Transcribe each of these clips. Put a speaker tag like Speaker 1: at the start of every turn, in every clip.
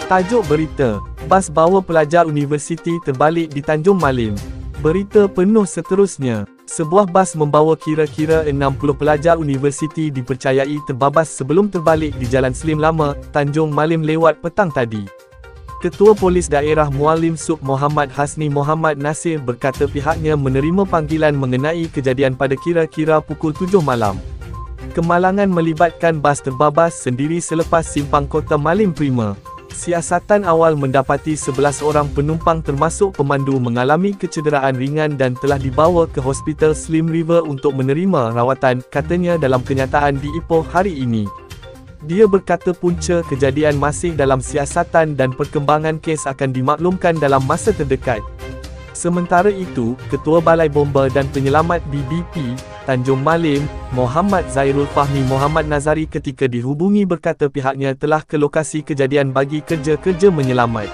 Speaker 1: Tajuk berita, bas bawa pelajar universiti terbalik di Tanjung Malim. Berita penuh seterusnya, sebuah bas membawa kira-kira 60 pelajar universiti dipercayai terbabas sebelum terbalik di Jalan Slim Lama, Tanjung Malim lewat petang tadi. Ketua Polis Daerah Mualim Sub Muhammad Hasni Muhammad Nasir berkata pihaknya menerima panggilan mengenai kejadian pada kira-kira pukul 7 malam. Kemalangan melibatkan bas terbabas sendiri selepas simpang Kota Malim Prima. Siasatan awal mendapati 11 orang penumpang termasuk pemandu mengalami kecederaan ringan dan telah dibawa ke Hospital Slim River untuk menerima rawatan, katanya dalam kenyataan di Ipoh hari ini. Dia berkata punca kejadian masih dalam siasatan dan perkembangan kes akan dimaklumkan dalam masa terdekat. Sementara itu, Ketua Balai Bomba dan Penyelamat BBP, Tanjung Malim, Muhammad Zairul Fahmi Muhammad Nazari ketika dihubungi berkata pihaknya telah ke lokasi kejadian bagi kerja-kerja menyelamat.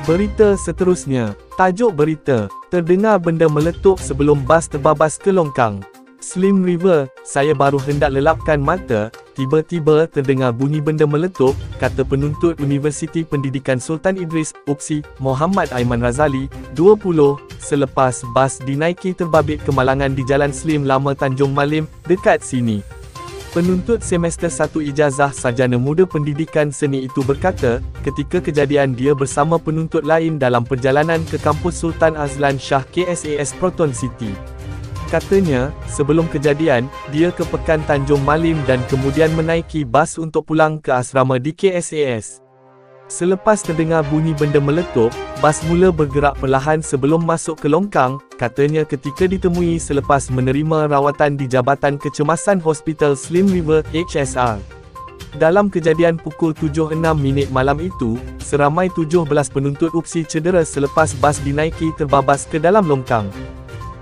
Speaker 1: Berita seterusnya, tajuk berita, terdengar benda meletup sebelum bas terbabas ke longkang. Slim River, saya baru hendak lelapkan mata, tiba-tiba terdengar bunyi benda meletup, kata penuntut Universiti Pendidikan Sultan Idris, UPSI, Muhammad Aiman Razali, 20, selepas bas dinaiki terbabit kemalangan di Jalan Slim Lama Tanjung Malim, dekat sini. Penuntut semester 1 ijazah sarjana muda pendidikan seni itu berkata, ketika kejadian dia bersama penuntut lain dalam perjalanan ke kampus Sultan Azlan Shah KSAS Proton City. Katanya, sebelum kejadian, dia ke Pekan Tanjung Malim dan kemudian menaiki bas untuk pulang ke asrama di KSAS. Selepas terdengar bunyi benda meletup, bas mula bergerak perlahan sebelum masuk ke longkang, katanya ketika ditemui selepas menerima rawatan di Jabatan Kecemasan Hospital Slim River HSR. Dalam kejadian pukul 7.06 malam itu, seramai 17 penuntut UPSI cedera selepas bas dinaiki terbabas ke dalam longkang.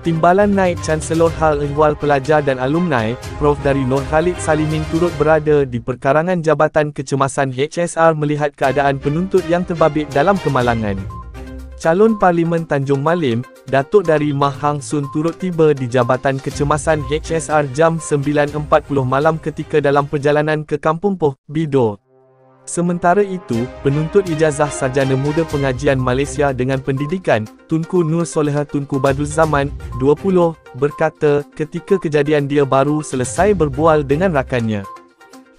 Speaker 1: Timbalan Naib Chancellor Hal Ehwal Pelajar dan Alumni, Prof. dari Nur Khalid Salimin turut berada di perkarangan Jabatan Kecemasan HSR melihat keadaan penuntut yang terbabit dalam kemalangan. Calon Parlimen Tanjung Malim, Datuk Dari Mah Hang Sun turut tiba di Jabatan Kecemasan HSR jam 9.40 malam ketika dalam perjalanan ke Kampung Poh, Bido. Sementara itu, penuntut ijazah sarjana muda pengajian Malaysia dengan pendidikan, Tunku Nur Soleha Tunku Badruz Zaman, 20, berkata, ketika kejadian dia baru selesai berbual dengan rakannya.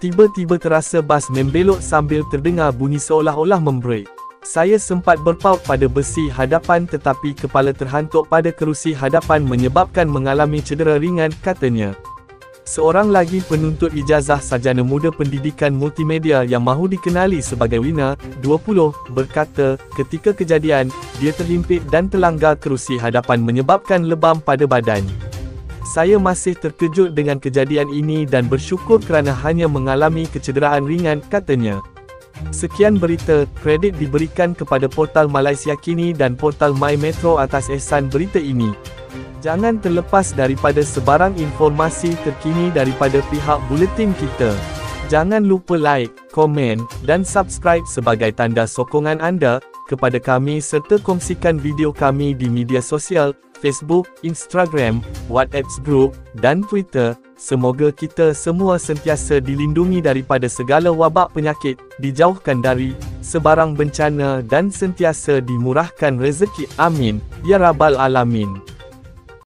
Speaker 1: Tiba-tiba terasa bas membelok sambil terdengar bunyi seolah-olah membrek. Saya sempat berpaut pada besi hadapan tetapi kepala terhantuk pada kerusi hadapan menyebabkan mengalami cedera ringan, katanya. Seorang lagi penuntut ijazah sarjana muda pendidikan multimedia yang mahu dikenali sebagai Wina, 20, berkata, ketika kejadian, dia terhimpit dan terlanggar kerusi hadapan menyebabkan lebam pada badan. Saya masih terkejut dengan kejadian ini dan bersyukur kerana hanya mengalami kecederaan ringan, katanya. Sekian berita, kredit diberikan kepada Portal Malaysia Kini dan Portal My Metro atas ihsan berita ini. Jangan terlepas daripada sebarang informasi terkini daripada pihak buletin kita. Jangan lupa like, komen, dan subscribe sebagai tanda sokongan anda kepada kami serta kongsikan video kami di media sosial, Facebook, Instagram, WhatsApp group, dan Twitter. Semoga kita semua sentiasa dilindungi daripada segala wabak penyakit, dijauhkan dari sebarang bencana dan sentiasa dimurahkan rezeki. Amin, ya Rabbal Alamin.